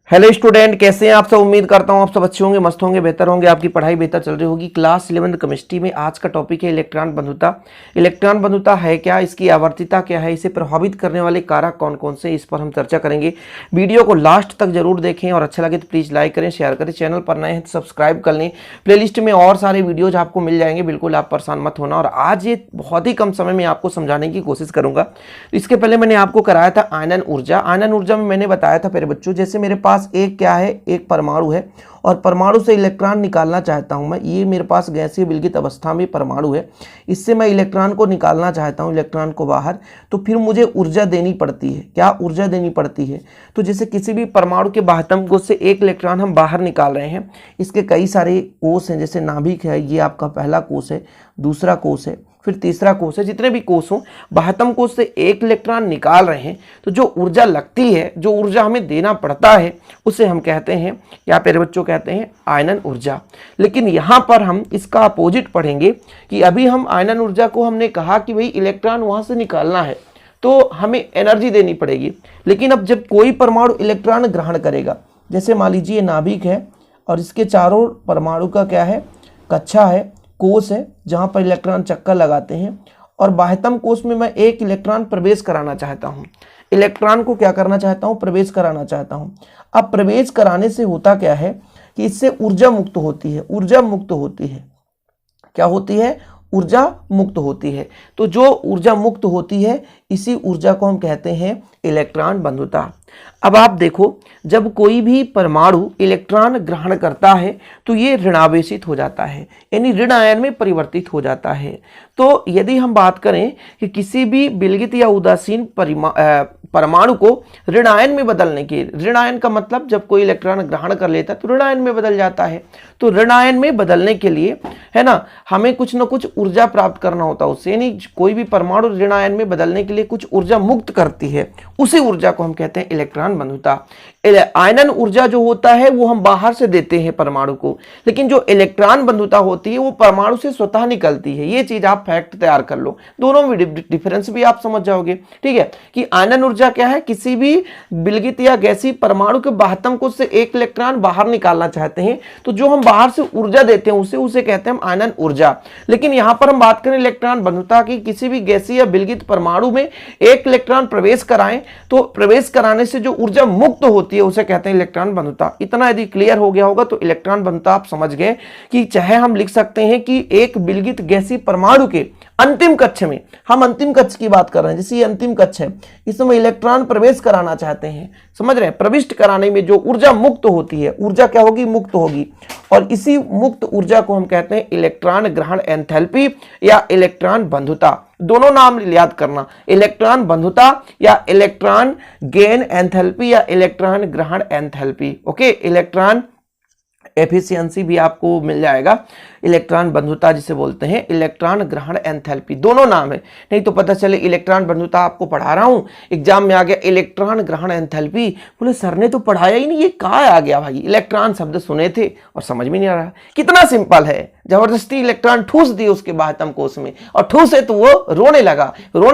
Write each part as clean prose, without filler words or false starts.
Hello student, कैसे हैं आप सब। उम्मीद करता हूं आप सब अच्छे होंगे, मस्त होंगे, बेहतर होंगे, आपकी पढ़ाई बेहतर चल रही होगी। क्लास 11 केमिस्ट्री में आज का टॉपिक है इलेक्ट्रॉन बंधुता। इलेक्ट्रॉन बंधुता है क्या, इसकी आवर्तिता क्या है, इसे प्रभावित करने वाले कारक कौन कौन से, इस पर हम चर्चा करेंगे। वीडियो को लास्ट तक जरूर देखें और अच्छा लगे तो प्लीज़ लाइक करें, शेयर करें। चैनल पर नए हैं तो सब्सक्राइब कर लें। प्लेलिस्ट में और सारे वीडियोज आपको मिल जाएंगे, बिल्कुल आप परेशान मत होना। और आज ये बहुत ही कम समय में आपको समझाने की कोशिश करूंगा। इसके पहले मैंने आपको कराया था आयनन ऊर्जा। आयनन ऊर्जा में मैंने बताया था मेरे बच्चों, जैसे मेरे पास एक क्या है, एक परमाणु है और परमाणु से इलेक्ट्रॉन निकालना चाहता हूं मैं। ये मेरे पास गैसीय विलगित अवस्था में परमाणु है, इससे मैं इलेक्ट्रॉन को निकालना चाहता हूं, इलेक्ट्रॉन को बाहर। तो फिर मुझे ऊर्जा देनी पड़ती है। क्या ऊर्जा देनी पड़ती है? तो जैसे किसी भी परमाणु के बाह्यतम कोश से एक इलेक्ट्रॉन हम बाहर निकाल रहे हैं, इसके कई सारे कोश हैं। जैसे नाभिक है, ये आपका पहला कोश है, दूसरा कोश है, फिर तीसरा कोश है। जितने भी कोश हों, बाह्यतम कोश से एक इलेक्ट्रॉन निकाल रहे हैं तो जो ऊर्जा लगती है, जो ऊर्जा हमें देना पड़ता है, उसे हम कहते हैं, या मेरे बच्चों कहते हैं आयनन ऊर्जा। लेकिन यहाँ पर हम इसका अपोजिट पढ़ेंगे कि अभी हम आयनन ऊर्जा को हमने कहा कि भाई इलेक्ट्रॉन वहाँ से निकालना है तो हमें एनर्जी देनी पड़ेगी। लेकिन अब जब कोई परमाणु इलेक्ट्रॉन ग्रहण करेगा, जैसे मान लीजिए नाभिक है और इसके चारों परमाणु का क्या है, कक्षा है, कोश है, जहां पर इलेक्ट्रॉन चक्कर लगाते हैं, और बाह्यतम कोश में मैं एक इलेक्ट्रॉन प्रवेश कराना चाहता हूं। इलेक्ट्रॉन को क्या करना चाहता हूं? प्रवेश कराना चाहता हूं। अब प्रवेश कराने से होता क्या है कि इससे ऊर्जा मुक्त होती है। ऊर्जा मुक्त होती है, क्या होती है? ऊर्जा मुक्त होती है। तो जो ऊर्जा मुक्त होती है, इसी ऊर्जा को हम कहते हैं इलेक्ट्रॉन बंधुता। अब आप देखो, जब कोई भी परमाणु इलेक्ट्रॉन ग्रहण करता है तो ये ऋणावेशित हो जाता है, यानी ऋण आयन में परिवर्तित हो जाता है। तो यदि हम बात करें कि किसी भी विलगित या उदासीन परमाणु को ऋण आयन में बदलने के, ऋण आयन का मतलब जब कोई इलेक्ट्रॉन ग्रहण कर लेता है तो ऋण आयन में बदल जाता है। तो ऋण आयन में बदलने के लिए, है ना, हमें कुछ ना कुछ ऊर्जा प्राप्त करना होता है उससे। यानी कोई भी परमाणु ऋण आयन में बदलने के लिए कुछ ऊर्जा मुक्त करती है, उसी ऊर्जा को हम कहते हैं इलेक्ट्रॉन बंधुता। आयनन ऊर्जा जो होता है वो हम बाहर से देते हैं परमाणु को, लेकिन जो इलेक्ट्रॉन बंधुता होती है वो परमाणु से स्वतः निकलती है। ये चीज आप फैक्ट तैयार कर लो, दोनों में डिफरेंस भी आप समझ जाओगे। ठीक है कि आयनन ऊर्जा क्या है, किसी भी विलगित या गैसीय परमाणु के बाह्यतम कोश से एक इलेक्ट्रॉन बाहर निकालना चाहते हैं तो जो हम बाहर से ऊर्जा देते हैं उसे कहते हैं हम आयनन ऊर्जा। लेकिन यहां पर हम बात करें इलेक्ट्रॉन बंधुता की, किसी भी गैसीय या विलगित परमाणु में एक इलेक्ट्रॉन प्रवेश कराएं तो प्रवेश कराने से जो ऊर्जा मुक्त होती है उसे कहते हैं इलेक्ट्रॉन बंधुता। इतना यदि क्लियर हो गया होगा तो इलेक्ट्रॉन बंधुता आप समझ गए कि चाहे हम लिख सकते हैं कि एक विलगित गैसीय परमाणु के अंतिम कक्ष में, हम अंतिम कक्ष की बात कर रहे हैं, जैसे ये अंतिम कक्ष है, इसमें इलेक्ट्रॉन प्रवेश कराना चाहते हैं, समझ रहे हैं। प्रविष्ट कराने में जो ऊर्जा मुक्त होती है, ऊर्जा क्या होगी? मुक्त होगी। और इसी मुक्त ऊर्जा को हम कहते हैं इलेक्ट्रॉन ग्रहण एंथैल्पी या इलेक्ट्रॉन बंधुता। दोनों नाम याद करना, इलेक्ट्रॉन बंधुता या इलेक्ट्रॉन गेन एंथैल्पी या इलेक्ट्रॉन ग्रहण एंथैल्पी। ओके, इलेक्ट्रॉन एफिशिएंसी भी आपको मिल जाएगा। इलेक्ट्रॉन बंधुता जिसे बोलते हैं, इलेक्ट्रॉन ग्रहण एंथैल्पी, दोनों नाम है। नहीं तो पता चले इलेक्ट्रॉन बंधुता आपको पढ़ा रहा हूं, एग्जाम में आ गया इलेक्ट्रॉन ग्रहण एंथैल्पी, बोले सर ने तो पढ़ाया ही नहीं, ये कहाँ आ गया भाई? इलेक्ट्रॉन शब्द सुने थे और समझ में नहीं आ रहा। कितना सिंपल है, जबरदस्ती इलेक्ट्रॉन ठूस दिए उसके बाह्यतम कोश में और ठूसे तो वो रोने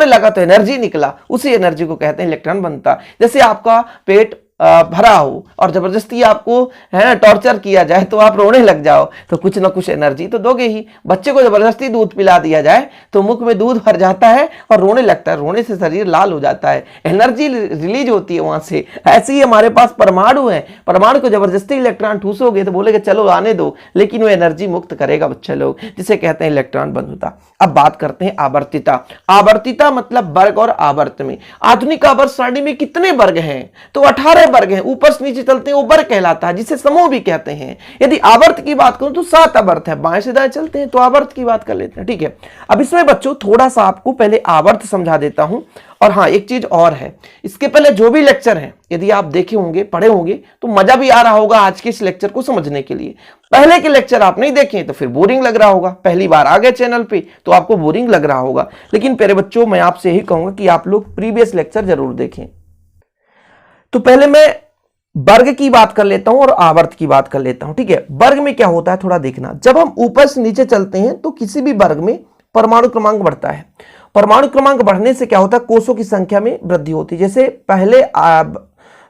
लगा तो एनर्जी निकला, उसी एनर्जी को कहते हैं इलेक्ट्रॉन बंधुता। जैसे आपका पेट भरा हो और जबरदस्ती आपको, है ना, टॉर्चर किया जाए तो आप रोने लग जाओ, तो कुछ ना कुछ एनर्जी तो दोगे ही। बच्चे को जबरदस्ती दूध पिला दिया जाए तो मुख में दूध भर जाता है और रोने लगता है, रोने से शरीर लाल हो जाता है, एनर्जी रिलीज होती है वहां से। ऐसे ही हमारे पास परमाणु है, परमाणु को जबरदस्ती इलेक्ट्रॉन ठूसोगे तो बोलेगा चलो आने दो, लेकिन वो एनर्जी मुक्त करेगा बच्चे लोग, जिसे कहते हैं इलेक्ट्रॉन बंधुता। अब बात करते हैं आवर्तिता। आवर्तिता मतलब वर्ग और आवर्त में। आधुनिक आवर्त सारणी में कितने वर्ग हैं? तो 18 वर्ग हैं। ऊपर से नीचे चलते हैं वो वर्ग कहलाता है, जिसे समूह भी कहते हैं। यदि आवर्त की बात करूं तो 7 आवर्त है, बाएं से दाएं चलते हैं तो आवर्त की बात कर लेते हैं। ठीक है, अब इसमें बच्चों थोड़ा सा आपको पहले आवर्त समझा देता हूं। और हाँ, एक चीज और है, इसके पहले जो भी लेक्चर है यदि आप देखे होंगे, पढ़े होंगे, तो मजा भी आ रहा होगा आज के इस लेक्चर को समझने के लिए। पहले के लेक्चर आप नहीं देखे तो फिर बोरिंग लग रहा होगा, पहली बार आ गए चैनल पे तो आपको बोरिंग लग रहा होगा। लेकिन प्यारे बच्चों, मैं आपसे यही कहूंगा कि आप लोग प्रीवियस लेक्चर जरूर देखें। तो पहले मैं वर्ग की बात कर लेता हूं और आवर्त की बात कर लेता हूं। ठीक है, वर्ग में क्या होता है थोड़ा देखना। जब हम ऊपर से नीचे चलते हैं तो किसी भी वर्ग में परमाणु क्रमांक बढ़ता है। परमाणु क्रमांक बढ़ने से क्या होता है? कोषों की संख्या में वृद्धि होती है। जैसे पहले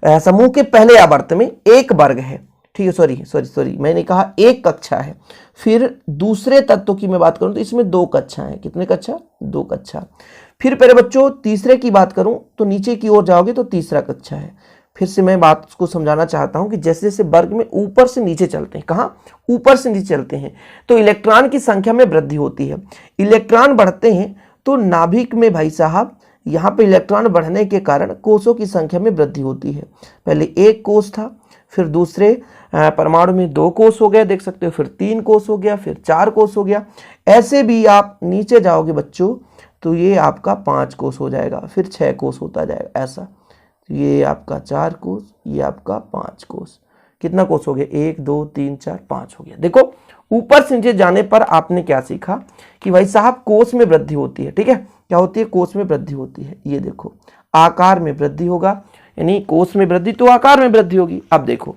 समूह के पहले आवर्त में एक वर्ग है, ठीक है, सॉरी मैंने कहा एक कक्षा है। फिर दूसरे तत्व की मैं बात करूं तो इसमें 2 कक्षा है। कितने कक्षा? 2 कक्षा। फिर पहले बच्चों तीसरे की बात करूं तो नीचे की ओर जाओगे तो तीसरा कक्षा है। फिर से मैं बात को समझाना चाहता हूं कि जैसे जैसे वर्ग में ऊपर से नीचे चलते हैं, कहां? ऊपर से नीचे चलते हैं, तो इलेक्ट्रॉन की संख्या में वृद्धि होती है। इलेक्ट्रॉन बढ़ते हैं तो नाभिक में भाई साहब यहाँ पे इलेक्ट्रॉन बढ़ने के कारण कोषों की संख्या में वृद्धि होती है। पहले 1 कोष था, फिर दूसरे परमाणु में 2 कोष हो गए, देख सकते हो, फिर 3 कोष हो गया, फिर 4 कोष हो गया। ऐसे भी आप नीचे जाओगे बच्चों तो ये आपका 5 कोष हो जाएगा, फिर 6 कोष होता जाएगा ऐसा। ये आपका 4 कोष, ये आपका 5 कोष। कितना कोष हो गया? 1 2 3 4 5 हो गया। देखो ऊपर से नीचे जाने पर आपने क्या सीखा कि भाई साहब कोष में वृद्धि होती है, ठीक है। क्या होती है? कोष में वृद्धि होती है। ये देखो आकार में वृद्धि होगा, यानी कोष में वृद्धि तो आकार में वृद्धि होगी। अब देखो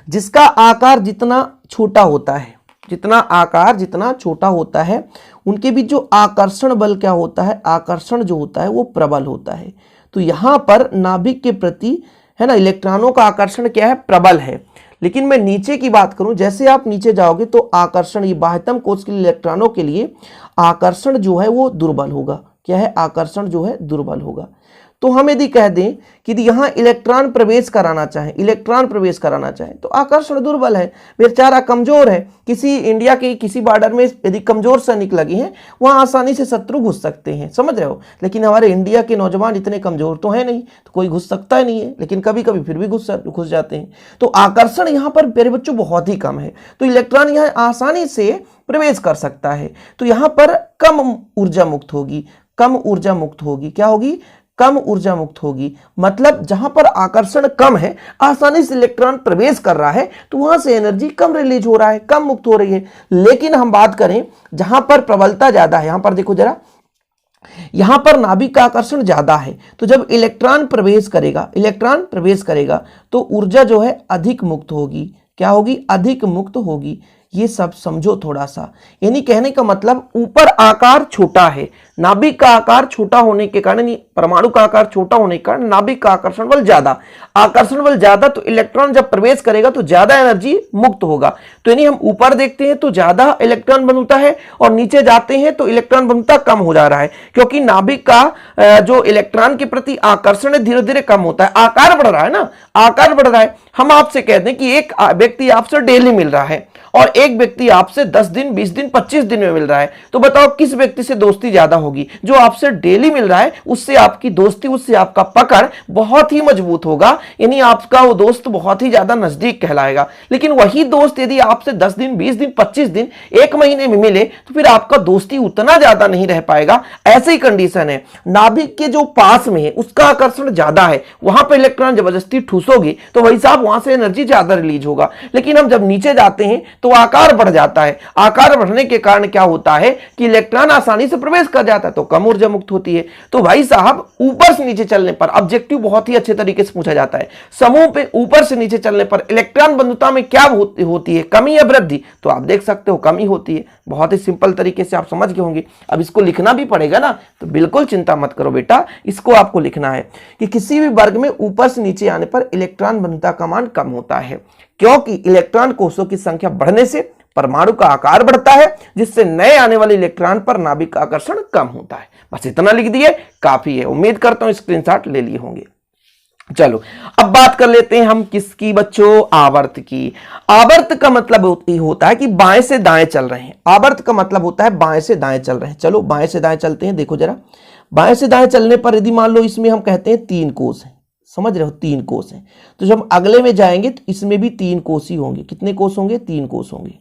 जिसका आकार जितना छोटा होता है, जितना आकार जितना छोटा होता है, उनके बीच जो आकर्षण बल क्या होता है? आकर्षण जो होता है वो प्रबल होता है। तो यहां पर नाभिक के प्रति है ना इलेक्ट्रॉनों का आकर्षण क्या है? प्रबल है। लेकिन मैं नीचे की बात करूं, जैसे आप नीचे जाओगे तो आकर्षण, ये बाह्यतम कोष के इलेक्ट्रॉनों के लिए आकर्षण जो है वो दुर्बल होगा। क्या है? आकर्षण जो है दुर्बल होगा। तो हम यदि कह दें कि यहां इलेक्ट्रॉन प्रवेश कराना चाहें, इलेक्ट्रॉन प्रवेश कराना चाहें तो आकर्षण दुर्बल है, बेचारा कमजोर है। किसी इंडिया के किसी बॉर्डर में यदि कमजोर सैनिक लगे हैं, वहां आसानी से शत्रु घुस सकते हैं, समझ रहे हो। लेकिन हमारे इंडिया के नौजवान इतने कमजोर तो है नहीं, तो कोई घुस सकता ही नहीं है, लेकिन कभी कभी फिर भी घुस जाते हैं। तो आकर्षण यहाँ पर मेरे बच्चों बहुत ही कम है, तो इलेक्ट्रॉन यहाँ आसानी से प्रवेश कर सकता है। तो यहाँ पर कम ऊर्जा मुक्त होगी, कम ऊर्जा मुक्त होगी। क्या होगी? कम ऊर्जा मुक्त होगी। मतलब जहां पर आकर्षण कम है, आसानी से इलेक्ट्रॉन प्रवेश कर रहा है, तो वहां से एनर्जी कम रिलीज हो रहा है, कम मुक्त हो रही है। लेकिन हम बात करें जहां पर प्रबलता ज्यादा है, यहां पर देखो जरा, यहां पर नाभिक का आकर्षण ज्यादा है, तो जब इलेक्ट्रॉन प्रवेश करेगा, इलेक्ट्रॉन प्रवेश करेगा तो ऊर्जा जो है अधिक मुक्त होगी। क्या होगी? अधिक मुक्त होगी। ये सब समझो थोड़ा सा, यानी कहने का मतलब ऊपर आकार छोटा है, नाभिक का आकार छोटा होने के कारण, परमाणु का आकार छोटा होने के कारण नाभिक का आकर्षण बल ज्यादा, आकर्षण बल ज्यादा, तो इलेक्ट्रॉन जब प्रवेश करेगा तो ज्यादा एनर्जी मुक्त होगा। तो यानी हम ऊपर देखते हैं तो ज्यादा इलेक्ट्रॉन बनता है और नीचे जाते हैं तो इलेक्ट्रॉन बनता कम हो जा रहा है, क्योंकि नाभिक का जो इलेक्ट्रॉन के प्रति आकर्षण है धीरे धीरे कम होता है। आकार बढ़ रहा है ना, आकार बढ़ रहा है। हम आपसे कहते हैं कि एक व्यक्ति आपसे डेली मिल रहा है और एक व्यक्ति आपसे 10 दिन 20 दिन 25 दिन में मिल रहा है, तो बताओ किस व्यक्ति से दोस्ती ज्यादा होगी? जो आपसे डेली मिल रहा है उससे आपकी दोस्ती, उससे आपका पकड़ बहुत ही मजबूत होगा, यानी आपका वो दोस्त बहुत ही ज्यादा नजदीक कहलाएगा। लेकिन वही दोस्त यदि आपसे 10 दिन 20 दिन 25 दिन 1 महीने में मिले तो फिर आपका दोस्ती उतना ज्यादा नहीं रह पाएगा। ऐसे ही कंडीशन है, नाभिक के जो पास में है उसका आकर्षण ज्यादा है, वहां पर इलेक्ट्रॉन जबरदस्ती ठूसोगे तो वही साहब वहां से एनर्जी ज्यादा रिलीज होगा। लेकिन हम जब नीचे जाते हैं तो आकार बढ़ जाता है, आकार बढ़ने के कारण क्या होता है कि इलेक्ट्रॉन आसानी से प्रवेश कर जाता है, तो कम ऊर्जा मुक्त होती है। तो भाई साहब ऊपर से नीचे चलने पर ऑब्जेक्टिव बहुत ही अच्छे तरीके से पूछा जाता है, समूह पे ऊपर से नीचे चलने पर इलेक्ट्रॉन बंधुता में क्या होती है, कमी या वृद्धि? तो आप देख सकते हो कमी होती है। बहुत ही सिंपल तरीके से आप समझ गए होंगे। अब इसको लिखना भी पड़ेगा ना, तो बिल्कुल चिंता मत करो बेटा, इसको आपको लिखना है कि किसी भी वर्ग में ऊपर से नीचे आने पर इलेक्ट्रॉन बंधुता का मान कम होता है, क्योंकि इलेक्ट्रॉन कोषों की संख्या बढ़ने से परमाणु का आकार बढ़ता है, जिससे नए आने वाले इलेक्ट्रॉन पर नाभिक का आकर्षण कम होता है। बस इतना लिख दिए, काफी है। उम्मीद करता हूं स्क्रीनशॉट ले लिए होंगे। चलो अब बात कर लेते हैं हम किसकी बच्चों? आवर्त की। आवर्त का मतलब होता है कि बाएं से दाएं चल रहे हैं। आवर्त का मतलब होता है बाएं से दाएं चल रहे हैं। चलो बाएं से दाएं चलते हैं। देखो जरा, बाएं से दाएं चलने पर यदि मान लो इसमें हम कहते हैं 3 कोष हैं, समझ रहे हो, 3 कोष हैं, तो जब अगले में जाएंगे तो इसमें भी 3 कोष ही होंगे। कितने कोष होंगे? 3 कोष होंगे।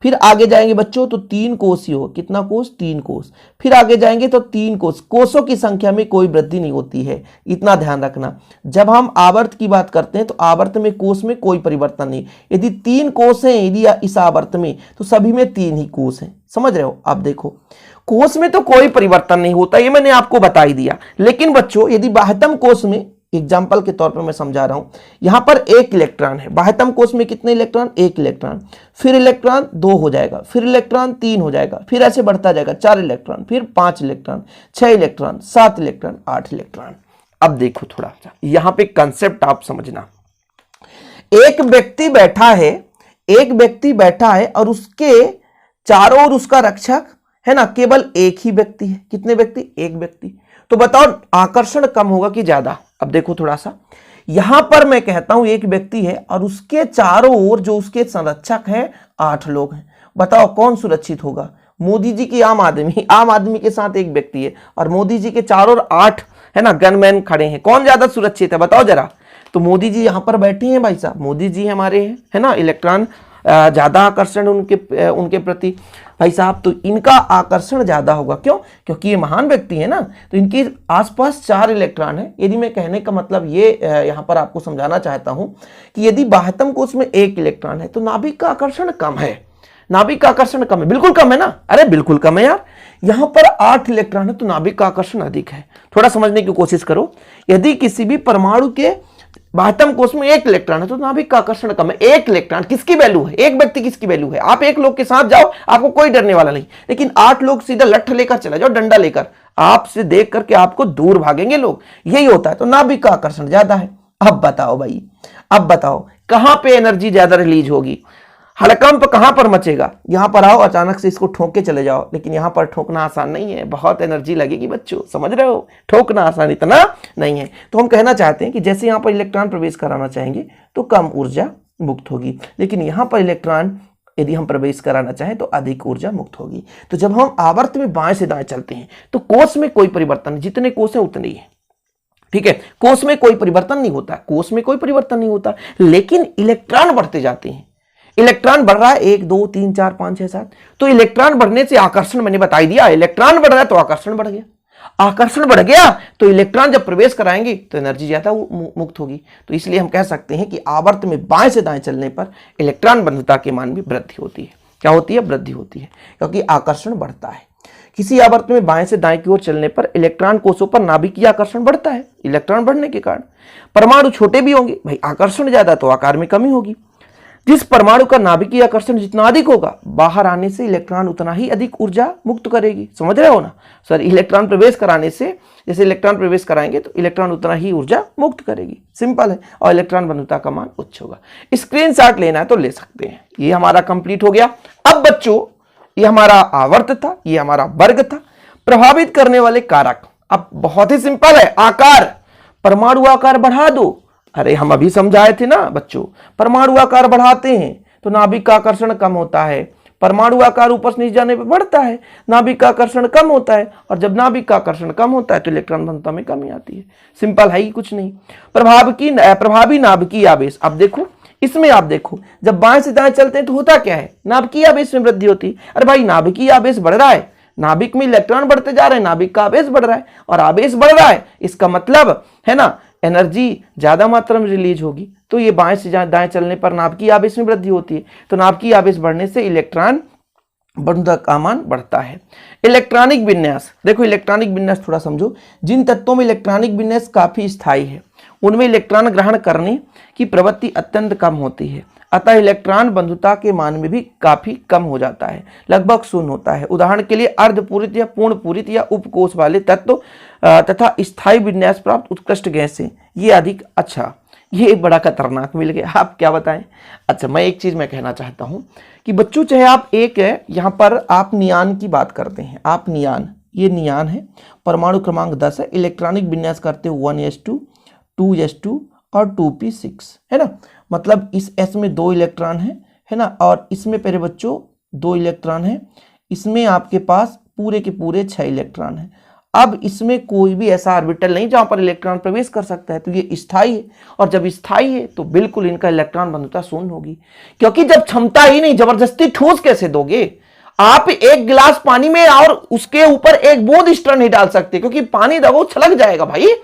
फिर आगे जाएंगे बच्चों तो 3 कोष ही होगा। कितना कोष? 3 कोष। फिर आगे जाएंगे तो 3 कोष। कोषों की संख्या में कोई वृद्धि नहीं होती है, इतना ध्यान रखना। जब हम आवर्त की बात करते हैं तो आवर्त में कोष में कोई परिवर्तन नहीं। यदि 3 कोष हैं यदि इस आवर्त में, तो सभी में 3 ही कोष हैं, समझ रहे हो। अब देखो कोष में तो कोई परिवर्तन नहीं होता, ये मैंने आपको बता ही दिया। लेकिन बच्चों यदि बाह्यतम कोष में, एग्जाम्पल के तौर पर मैं समझा रहा हूं, यहां पर 1 इलेक्ट्रॉन है, बाह्यतम कोष में कितने इलेक्ट्रॉन? 1 इलेक्ट्रॉन। फिर इलेक्ट्रॉन 2 हो जाएगा, फिर इलेक्ट्रॉन 3 हो जाएगा, फिर ऐसे बढ़ता जाएगा 4 इलेक्ट्रॉन, फिर 5 इलेक्ट्रॉन, 6 इलेक्ट्रॉन, 7 इलेक्ट्रॉन, 8 इलेक्ट्रॉन। अब देखो थोड़ा सा यहां पे कंसेप्ट आप समझना। एक व्यक्ति बैठा है और उसके चारों ओर उसका रक्षक है ना, केवल एक ही व्यक्ति है। कितने व्यक्ति? एक व्यक्ति। तो बताओ आकर्षण कम होगा कि ज्यादा? अब देखो थोड़ा सा, यहां पर मैं कहता हूं एक व्यक्ति है और उसके चारों ओर जो उसके संरक्षक हैं 8 लोग हैं। बताओ कौन सुरक्षित होगा? मोदी जी की आम आदमी के साथ एक व्यक्ति है और मोदी जी के चारों ओर 8 है ना गनमैन खड़े हैं। कौन ज्यादा सुरक्षित है बताओ जरा? तो मोदी जी यहां पर बैठे हैं भाई साहब, मोदी जी हमारे हैं, है ना। इलेक्ट्रॉन ज्यादा आकर्षण उनके प्रति भाई साहब, तो इनका आकर्षण ज्यादा होगा। क्यों? क्योंकि ये महान व्यक्ति है ना, तो इनके आसपास 4 इलेक्ट्रॉन है। यदि मैं कहने का मतलब ये यहां पर आपको समझाना चाहता हूं कि यदि बाह्यतम कोश में 1 इलेक्ट्रॉन है तो नाभिक का आकर्षण कम है। नाभिक का आकर्षण कम है, बिल्कुल कम है ना, अरे बिल्कुल कम है यार। यहां पर 8 इलेक्ट्रॉन है तो नाभिक का आकर्षण अधिक है। थोड़ा समझने की कोशिश करो। यदि किसी भी परमाणु के बाह्यतम कोश में 1 इलेक्ट्रॉन है तो नाभिक का आकर्षण कम है। 1 इलेक्ट्रॉन किसकी वैल्यू है? एक व्यक्ति किसकी वैल्यू है? आप 1 लोग के साथ जाओ, आपको कोई डरने वाला नहीं, लेकिन 8 लोग सीधा लठ लेकर चले जाओ, डंडा लेकर, आपसे देख करके आपको दूर भागेंगे लोग। यही होता है, तो नाभिक का आकर्षण ज्यादा है। अब बताओ भाई, अब बताओ कहां पे एनर्जी ज्यादा रिलीज होगी? हड़कंप कहां पर मचेगा? यहां पर आओ, अचानक से इसको ठोक के चले जाओ, लेकिन यहां पर ठोकना आसान नहीं है, बहुत एनर्जी लगेगी बच्चों, समझ रहे हो? ठोकना आसान इतना नहीं है। तो हम कहना चाहते हैं कि जैसे यहां पर इलेक्ट्रॉन प्रवेश कराना चाहेंगे तो कम ऊर्जा मुक्त होगी, लेकिन यहां पर इलेक्ट्रॉन यदि हम प्रवेश कराना चाहें तो अधिक ऊर्जा मुक्त होगी। तो जब हम आवर्त में बाएं से दाएं चलते हैं तो कोश में कोई परिवर्तन, जितने कोश है उतने ही है, ठीक है। कोश में कोई परिवर्तन नहीं होता, कोश में कोई परिवर्तन नहीं होता, लेकिन इलेक्ट्रॉन बढ़ते जाते हैं। इलेक्ट्रॉन बढ़ रहा है 1 2 3 4 5 6 7, तो इलेक्ट्रॉन बढ़ने से आकर्षण, मैंने बता ही दिया, इलेक्ट्रॉन बढ़ रहा है तो आकर्षण बढ़ गया। आकर्षण बढ़ गया तो इलेक्ट्रॉन जब प्रवेश कराएंगे तो एनर्जी ज्यादा मुक्त होगी। तो इसलिए हम कह सकते हैं कि आवर्त में बाएं से दाएं चलने पर इलेक्ट्रॉन बंधुता के मान में वृद्धि होती है। क्या होती है? वृद्धि होती है, क्योंकि आकर्षण बढ़ता है। किसी आवर्त में बाएं से दाएं की ओर चलने पर इलेक्ट्रॉन कोषों पर नाभिकीय आकर्षण बढ़ता है। इलेक्ट्रॉन बढ़ने के कारण परमाणु छोटे भी होंगे, भाई आकर्षण ज्यादा तो आकार में कमी होगी। जिस परमाणु का नाभिकीय आकर्षण जितना अधिक होगा, बाहर आने से इलेक्ट्रॉन उतना ही अधिक ऊर्जा मुक्त करेगी। समझ रहे हो ना सर? इलेक्ट्रॉन प्रवेश कराने से, जैसे इलेक्ट्रॉन प्रवेश कराएंगे तो इलेक्ट्रॉन उतना ही ऊर्जा मुक्त करेगी, सिंपल है। और इलेक्ट्रॉन बंधुता का मान उच्च होगा। स्क्रीनशॉट लेना है तो ले सकते हैं। ये हमारा कंप्लीट हो गया। अब बच्चों ये हमारा आवर्त था, ये हमारा वर्ग था। प्रभावित करने वाले कारक, अब बहुत ही सिंपल है। आकार, परमाणु आकार बढ़ा दो। अरे हम अभी समझाए थे ना बच्चों, परमाणु आकार बढ़ाते हैं तो नाभिक का आकर्षण कम होता है। परमाणु आकार ऊपर से नीचे जाने पर बढ़ता है, नाभिक का आकर्षण कम होता है, और जब नाभिक का आकर्षण कम होता है तो इलेक्ट्रॉन बंधुता में कमी आती है। सिंपल है ही, कुछ नहीं। प्रभावी नाभिकीय आवेश, अब देखो इसमें, आप देखो जब बाएं से दाएं चलते हैं तो होता क्या है? नाभिकीय आवेश में वृद्धि होती है। अरे भाई नाभिकीय आवेश बढ़ रहा है, नाभिक में इलेक्ट्रॉन बढ़ते जा रहे हैं, नाभिक का आवेश बढ़ रहा है, और आवेश बढ़ रहा है इसका मतलब है ना एनर्जी ज्यादा मात्रा में रिलीज होगी। तो ये बाएं से दाएं चलने पर नाभिकीय आवेश में वृद्धि होती है। तो नाभिकीय आवेश बढ़ने से इलेक्ट्रॉन बंधुता का मान बढ़ता है। इलेक्ट्रॉनिक विन्यास, देखो इलेक्ट्रॉनिक विन्यास थोड़ा समझो। जिन तत्वों में इलेक्ट्रॉनिक विन्यास काफी स्थायी है उनमें इलेक्ट्रॉन ग्रहण करने की प्रवृत्ति अत्यंत कम होती है, अतः इलेक्ट्रॉन बंधुता के मान में भी काफी कम हो जाता है, लगभग शून्य होता है। उदाहरण के लिए अर्धपूरित या पूर्ण पूरित या उपकोष वाले तत्व तथा स्थायी विन्यास प्राप्त उत्कृष्ट गैसें, ये अधिक अच्छा, ये बड़ा खतरनाक मिल गया। आप क्या बताएं? अच्छा, मैं एक चीज मैं कहना चाहता हूं कि बच्चों चाहे आप एक है, यहां पर आप नियान की बात करते हैं, आप नियान, ये नियान है, परमाणु क्रमांक 10 है, इलेक्ट्रॉनिक विन्यास करते हैं 1s2 2s2 और 2p6, है ना। मतलब इस s में 2 इलेक्ट्रॉन है ना, और इसमें पहले बच्चों 2 इलेक्ट्रॉन है, इसमें आपके पास पूरे के पूरे 6 इलेक्ट्रॉन है। अब इसमें कोई भी ऐसा ऑर्बिटल नहीं जहां पर इलेक्ट्रॉन प्रवेश कर सकता है, तो ये स्थायी है, और जब स्थायी है तो बिल्कुल इनका इलेक्ट्रॉन बंधुता शून्य होगी, क्योंकि जब क्षमता ही नहीं, जबरदस्ती ठूस कैसे दोगे आप? एक गिलास पानी में और उसके ऊपर एक बूंद स्टर नहीं डाल सकते, क्योंकि पानी दबो छलक जाएगा भाई,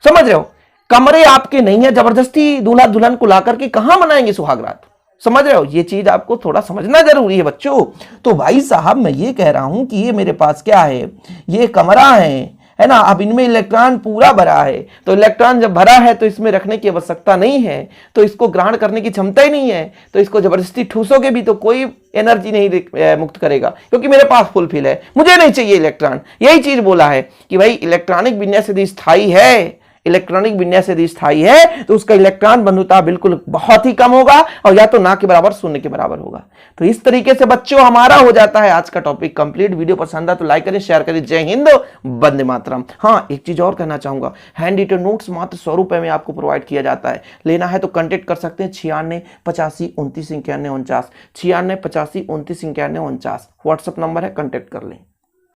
समझ रहे हो। कमरे आपके नहीं है, जबरदस्ती दूल्हा दुल्हन को ला करके कहां मनाएंगे सुहागरात, समझ रहे हो। ये चीज आपको थोड़ा समझना जरूरी है बच्चों। तो भाई साहब मैं ये कह रहा हूं कि ये मेरे पास क्या है, ये कमरा है ना। अब इनमें इलेक्ट्रॉन पूरा भरा है, तो इलेक्ट्रॉन जब भरा है तो इसमें रखने की आवश्यकता नहीं है, तो इसको ग्रहण करने की क्षमता ही नहीं है, तो इसको जबरदस्ती ठूसोगे भी तो कोई एनर्जी नहीं मुक्त करेगा, क्योंकि मेरे पास फुलफिल है, मुझे नहीं चाहिए इलेक्ट्रॉन। यही चीज बोला है कि भाई इलेक्ट्रॉनिक विन्यास यदि स्थायी है, इलेक्ट्रॉनिक विन्यास यदि स्थायी है तो उसका इलेक्ट्रॉन बंधुता बिल्कुल बहुत ही कम होगा और या तो ना के बराबर शून्य के बराबर होगा। तो इस तरीके से बच्चों हमारा हो जाता है आज का टॉपिक कंप्लीट। वीडियो पसंद आया तो लाइक करें, शेयर करें। जय हिंद, वंदे मातरम। हाँ, एक चीज और कहना चाहूंगा, हैंड रिटन नोट्स मात्र 100 रुपए में आपको प्रोवाइड किया जाता है। लेना है तो कांटेक्ट कर सकते हैं 96 85 29 91 49, 96 85 29 91 49 व्हाट्सएप नंबर है, कांटेक्ट कर लें।